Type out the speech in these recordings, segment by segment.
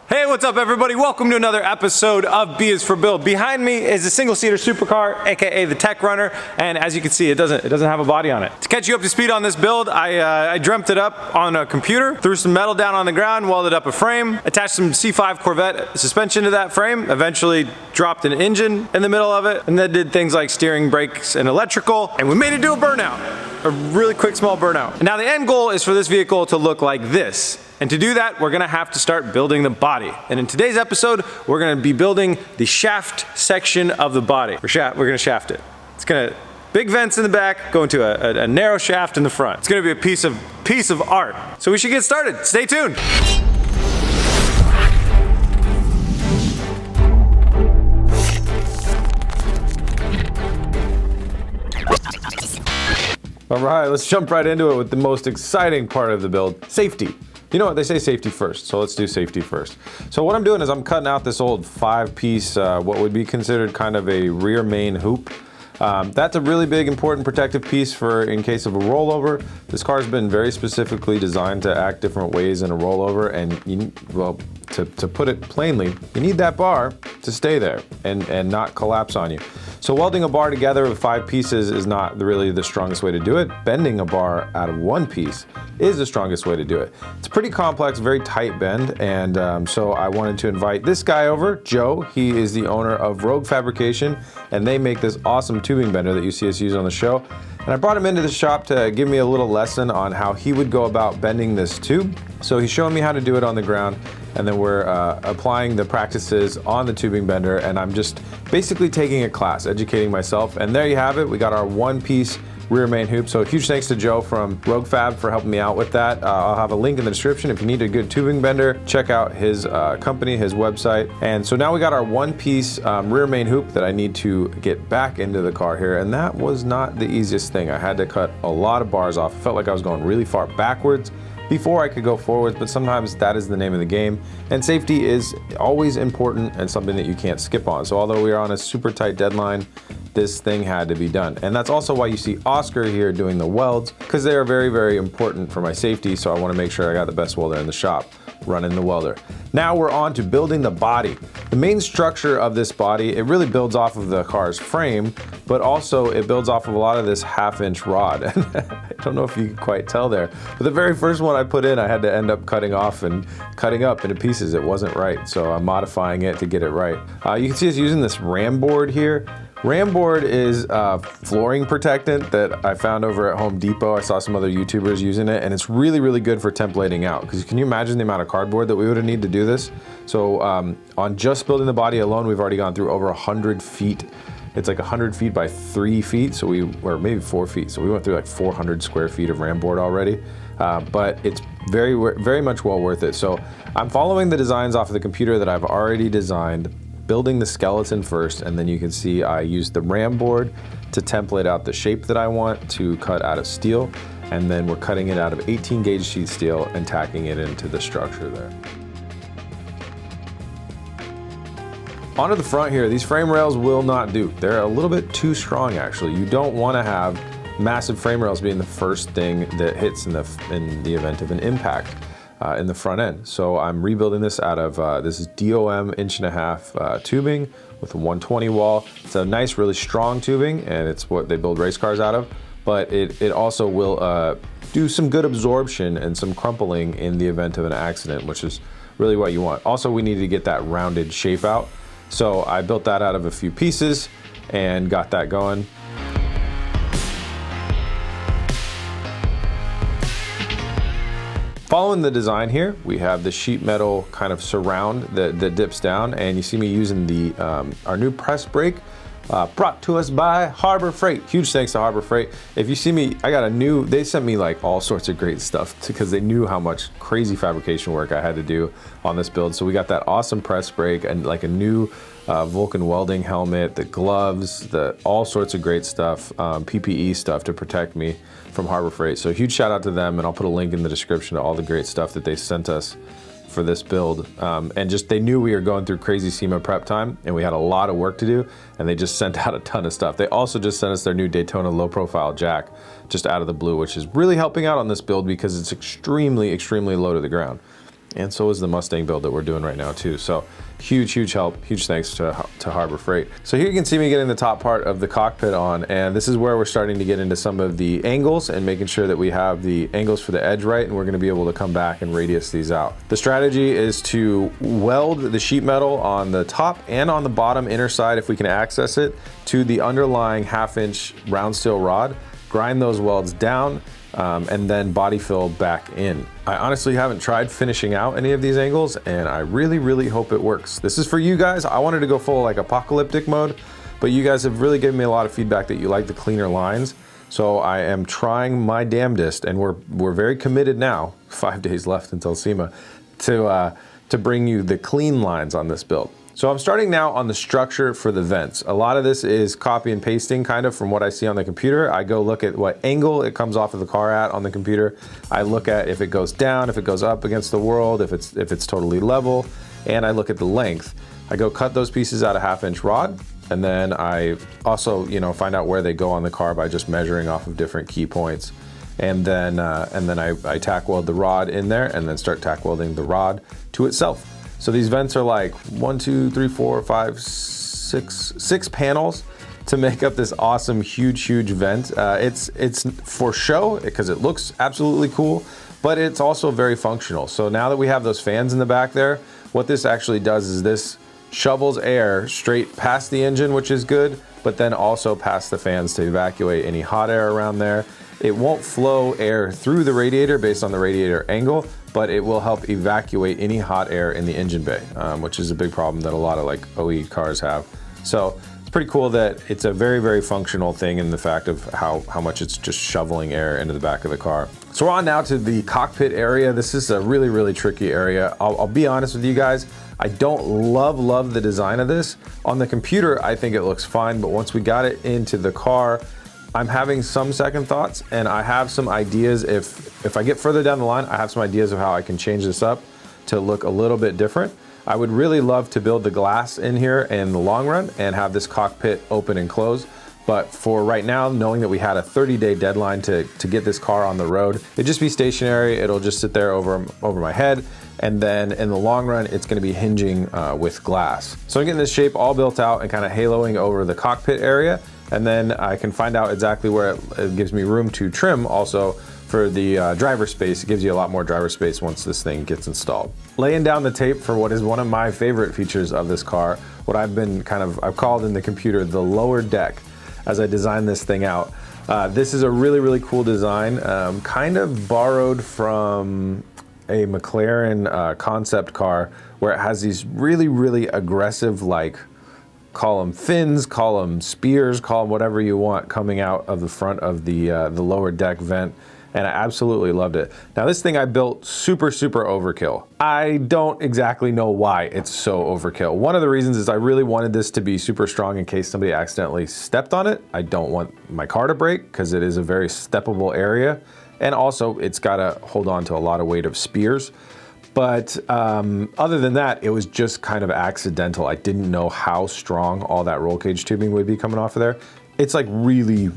Hey, what's up everybody? Welcome to another episode of B is for Build. Behind me is a single-seater supercar, aka the Tech Runner, and as you can see, it doesn't have a body on it. To catch you up to speed on this build, I dreamt it up on a computer, threw some metal down on the ground, welded up a frame, attached some C5 Corvette suspension to that frame, eventually dropped an engine in the middle of it, and then did things like steering, brakes, and electrical, and we made it do a burnout. A really quick, small burnout. Now the end goal is for this vehicle to look like this. And to do that, we're gonna have to start building the body. And in today's episode, we're gonna be building the shaft section of the body. We're gonna shaft it. It's gonna, big vents in the back, go into a narrow shaft in the front. It's gonna be a piece of art. So we should get started. Stay tuned. All right, let's jump right into it with the most exciting part of the build, safety. You know what, they say safety first, so let's do safety first. So what I'm doing is I'm cutting out this old 5-piece, what would be considered kind of a rear main hoop. That's a really big, important protective piece for in case of a rollover. This car's been very specifically designed to act different ways in a rollover, and well, to put it plainly, you need that bar to stay there and not collapse on you. So welding a bar together with 5 pieces is not really the strongest way to do it. Bending a bar out of 1 piece is the strongest way to do it. It's a pretty complex, very tight bend, and so I wanted to invite this guy over, Joe. He is the owner of Rogue Fabrication, and they make this awesome tubing bender that you see us use on the show. And I brought him into the shop to give me a little lesson on how he would go about bending this tube. So he's showing me how to do it on the ground, and then we're applying the practices on the tubing bender, and I'm just basically taking a class, educating myself. And there you have it. We got our 1-piece rear main hoop. So huge thanks to Joe from Rogue Fab for helping me out with that. I'll have a link in the description. If you need a good tubing bender, check out his company, his website. And so now we got our 1-piece rear main hoop that I need to get back into the car here. And that was not the easiest thing. I had to cut a lot of bars off. I felt like I was going really far backwards before I could go forwards, but sometimes that is the name of the game. And safety is always important and something that you can't skip on. So although we are on a super tight deadline, this thing had to be done. And that's also why you see Oscar here doing the welds, because they are very, very important for my safety. So I want to make sure I got the best welder in the shop running the welder. Now we're on to building the body. The main structure of this body, it really builds off of the car's frame, but also it builds off of a lot of this 1/2-inch rod. I don't know if you can quite tell there, but the very first one I put in, I had to end up cutting off and cutting up into pieces. It wasn't right, so I'm modifying it to get it right. You can see us using this ram board here. Ram board is flooring protectant that I found over at Home Depot. I saw some other YouTubers using it, and it's really, really good for templating out. Because can you imagine the amount of cardboard that we would have needed to do this? So on just building the body alone, we've already gone through over 100 feet. It's like 100 feet by 3 feet, so or maybe 4 feet. So we went through like 400 square feet of ram board already. But it's very, very much well worth it. So I'm following the designs off of the computer that I've already designed, building the skeleton first, and then you can see I used the ram board to template out the shape that I want to cut out of steel, and then we're cutting it out of 18 gauge sheet steel and tacking it into the structure there. Onto the front here, these frame rails will not do. They're a little bit too strong actually. You don't want to have massive frame rails being the first thing that hits in the event of an impact in the front end. So I'm rebuilding this out of this is DOM 1.5" tubing with a 120 wall. It's a nice, really strong tubing, and it's what they build race cars out of. But it also will do some good absorption and some crumpling in the event of an accident, which is really what you want. Also, we need to get that rounded shape out. So I built that out of a few pieces and got that going. Following the design here, we have the sheet metal kind of surround that dips down, and you see me using the our new press brake brought to us by Harbor Freight. Huge thanks to Harbor Freight. If you see me, I got a new, they sent me like all sorts of great stuff because they knew how much crazy fabrication work I had to do on this build. So we got that awesome press brake and like a new Vulcan welding helmet, the gloves, all sorts of great stuff, PPE stuff to protect me from Harbor Freight. So huge shout out to them, and I'll put a link in the description to all the great stuff that they sent us for this build. And just, they knew we were going through crazy SEMA prep time and we had a lot of work to do, and they just sent out a ton of stuff. They also just sent us their new Daytona low profile jack just out of the blue, which is really helping out on this build because it's extremely, extremely low to the ground. And so is the Mustang build that we're doing right now too. So huge help, huge thanks to Harbor Freight. So here you can see me getting the top part of the cockpit on, and this is where we're starting to get into some of the angles and making sure that we have the angles for the edge right, and we're gonna be able to come back and radius these out. The strategy is to weld the sheet metal on the top and on the bottom inner side, if we can access it, to the underlying 1/2-inch round steel rod, grind those welds down, and then body fill back in. I honestly haven't tried finishing out any of these angles, and I really hope it works. This is for you guys. I wanted to go full like apocalyptic mode, but you guys have really given me a lot of feedback that you like the cleaner lines. So I am trying my damnedest, and we're very committed now, 5 days left until SEMA, to bring you the clean lines on this build. So I'm starting now on the structure for the vents. A lot of this is copy and pasting kind of from what I see on the computer. I go look at what angle it comes off of the car at on the computer. I look at if it goes down, if it goes up against the world, if it's totally level, and I look at the length. I go cut those pieces out of 1/2-inch rod, and then I also, find out where they go on the car by just measuring off of different key points. And then I tack weld the rod in there, and then start tack welding the rod to itself. So these vents are like 1, 2, 3, 4, 5, 6 panels to make up this awesome, huge vent. It's for show because it looks absolutely cool, but it's also very functional. So now that we have those fans in the back there, what this actually does is this shovels air straight past the engine, which is good, but then also past the fans to evacuate any hot air around there. It won't flow air through the radiator based on the radiator angle, but it will help evacuate any hot air in the engine bay, which is a big problem that a lot of like OE cars have. So it's pretty cool that it's a very functional thing in the fact of how much it's just shoveling air into the back of the car. So we're on now to the cockpit area. This is a really tricky area. I'll be honest with you guys. I don't love the design of this. On the computer, I think it looks fine, but once we got it into the car, I'm having some second thoughts, and I have some ideas. If I get further down the line, I have some ideas of how I can change this up to look a little bit different. I would really love to build the glass in here in the long run and have this cockpit open and close. But for right now, knowing that we had a 30-day deadline to get this car on the road, it'd just be stationary. It'll just sit there over my head. And then in the long run, it's gonna be hinging with glass. So I'm getting this shape all built out and kind of haloing over the cockpit area. And then I can find out exactly where it gives me room to trim also for the driver space. It gives you a lot more driver space once this thing gets installed. Laying down the tape for what is one of my favorite features of this car, what I've called in the computer the lower deck as I design this thing out. This is a really cool design, kind of borrowed from a McLaren concept car where it has these really aggressive, like, call them fins, call them spears, call them whatever you want, coming out of the front of the lower deck vent, and I absolutely loved it. Now this thing I built super overkill. I don't exactly know why it's so overkill. One of the reasons is I really wanted this to be super strong in case somebody accidentally stepped on it. I don't want my car to break because it is a very steppable area, and also it's got to hold on to a lot of weight of spears. But other than that, it was just kind of accidental. I didn't know how strong all that roll cage tubing would be coming off of there. It's like really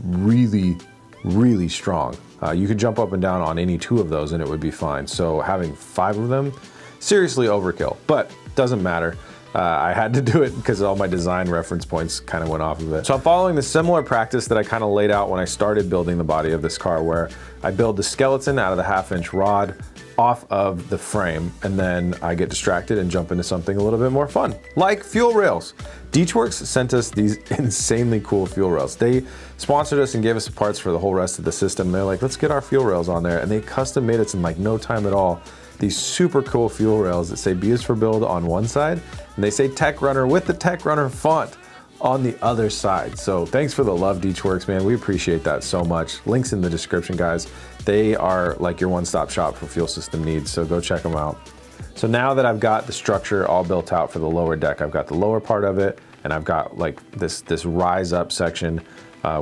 strong. You could jump up and down on any 2 of those and it would be fine. So having 5 of them, seriously overkill, but doesn't matter. I had to do it because all my design reference points kind of went off of it. So I'm following the similar practice that I kind of laid out when I started building the body of this car, where I build the skeleton out of the 1/2-inch rod off of the frame, and then I get distracted and jump into something a little bit more fun, like fuel rails. Deechworks sent us these insanely cool fuel rails. They sponsored us and gave us the parts for the whole rest of the system. They're like, let's get our fuel rails on there, and they custom made it in like no time at all. These super cool fuel rails that say B is for build on one side, and they say Tech Runner with the Tech Runner font on the other side. So thanks for the love, Deechworks, man. We appreciate that so much. Links in the description, guys. They are like your one-stop shop for fuel system needs, so go check them out. So now that I've got the structure all built out for the lower deck, I've got the lower part of it, and I've got like this rise up section.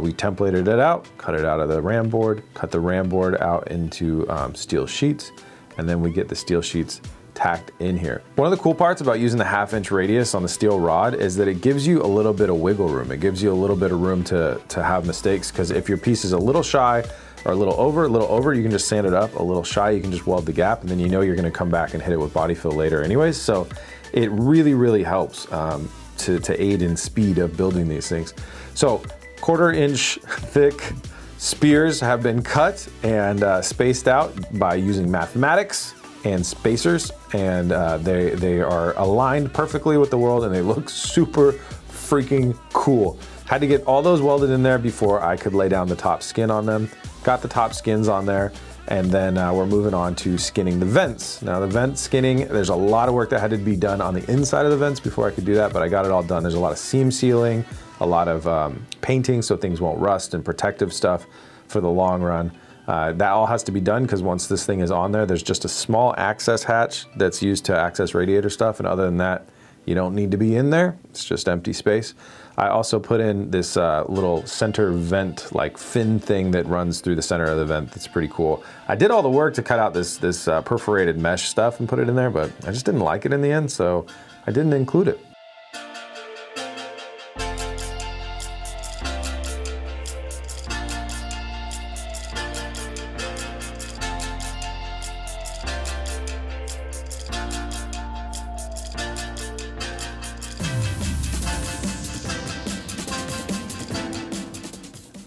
We templated it out, cut it out of the ram board, cut the ram board out into steel sheets, and then we get the steel sheets tacked in here. One of the cool parts about using the 1/2-inch radius on the steel rod is that it gives you a little bit of wiggle room. It gives you a little bit of room to have mistakes, because if your piece is a little shy or a little over, you can just sand it up. A little shy, you can just weld the gap, and then you know you're gonna come back and hit it with body fill later anyways. So it really helps to aid in speed of building these things. So 1/4 inch thick spears have been cut and spaced out by using mathematics and spacers, and they are aligned perfectly with the world, and they look super freaking cool. Had to get all those welded in there before I could lay down the top skin on them. Got the top skins on there, and then we're moving on to skinning the vents. Now the vent skinning, there's a lot of work that had to be done on the inside of the vents before I could do that, but I got it all done. There's a lot of seam sealing, a lot of painting so things won't rust, and protective stuff for the long run. That all has to be done because once this thing is on there, there's just a small access hatch that's used to access radiator stuff, and other than that, you don't need to be in there. It's just empty space. I also put in this little center vent, like fin thing that runs through the center of the vent. That's pretty cool. I did all the work to cut out this perforated mesh stuff and put it in there, but I just didn't like it in the end, so I didn't include it.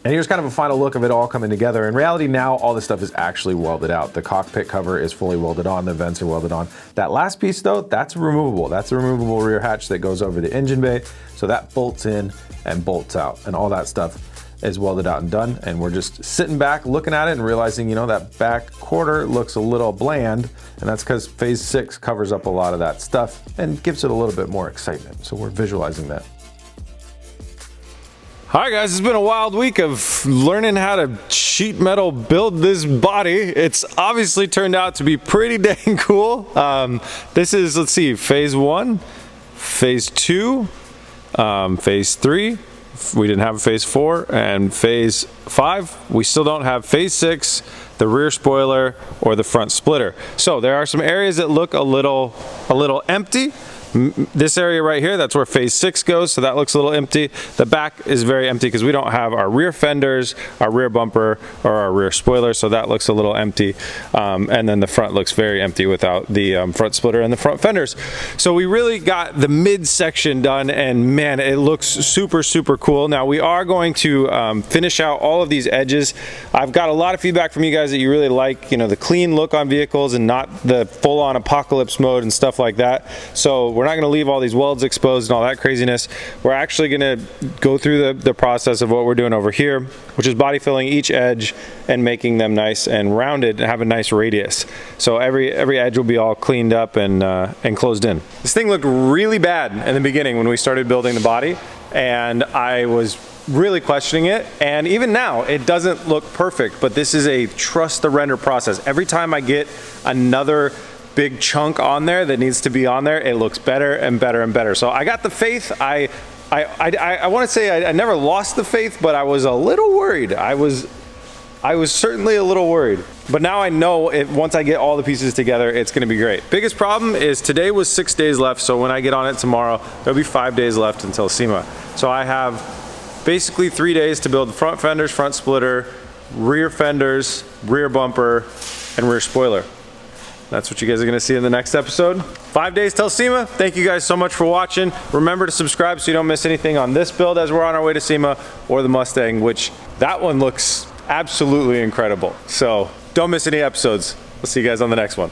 And here's kind of a final look of it all coming together. In reality now, all this stuff is actually welded out. The cockpit cover is fully welded on, the vents are welded on. That last piece though, that's removable. That's a removable rear hatch that goes over the engine bay. So that bolts in and bolts out, and all that stuff is welded out and done. And we're just sitting back looking at it and realizing, you know, that back quarter looks a little bland, and that's because phase 6 covers up a lot of that stuff and gives it a little bit more excitement. So we're visualizing that. Hi guys, it's been a wild week of learning how to sheet metal build this body. It's obviously turned out to be pretty dang cool. This is, let's see, phase 1, phase 2, phase 3, we didn't have a phase 4, and phase 5. We still don't have phase 6, the rear spoiler, or the front splitter. So there are some areas that look a little empty. This area right here, that's where phase 6 goes, so that looks a little empty. The back is very empty because we don't have our rear fenders, our rear bumper, or our rear spoiler, so that looks a little empty. And then the front looks very empty without the front splitter and the front fenders. So we really got the midsection done, and man, it looks super cool. Now we are going to finish out all of these edges. I've got a lot of feedback from you guys that you really like, you know, the clean look on vehicles and not the full-on apocalypse mode and stuff like that. So we're not going to leave all these welds exposed and all that craziness. We're actually going to go through the process of what we're doing over here, which is body filling each edge and making them nice and rounded and have a nice radius. So every edge will be all cleaned up and closed in. This thing looked really bad in the beginning when we started building the body, and I was really questioning it, and even now it doesn't look perfect, but this is a trust the render process. Every time I get another big chunk on there that needs to be on there, it looks better and better and better. So I got the faith. I want to say I never lost the faith, but I was a little worried. I was certainly a little worried, but now I know once I get all the pieces together, it's going to be great. Biggest problem is today was 6 days left, so when I get on it tomorrow, there'll be 5 days left until SEMA. So I have basically 3 days to build the front fenders, front splitter, rear fenders, rear bumper, and rear spoiler. That's what you guys are gonna see in the next episode. 5 days till SEMA. Thank you guys so much for watching. Remember to subscribe so you don't miss anything on this build as we're on our way to SEMA, or the Mustang, which that one looks absolutely incredible. So don't miss any episodes. We'll see you guys on the next one.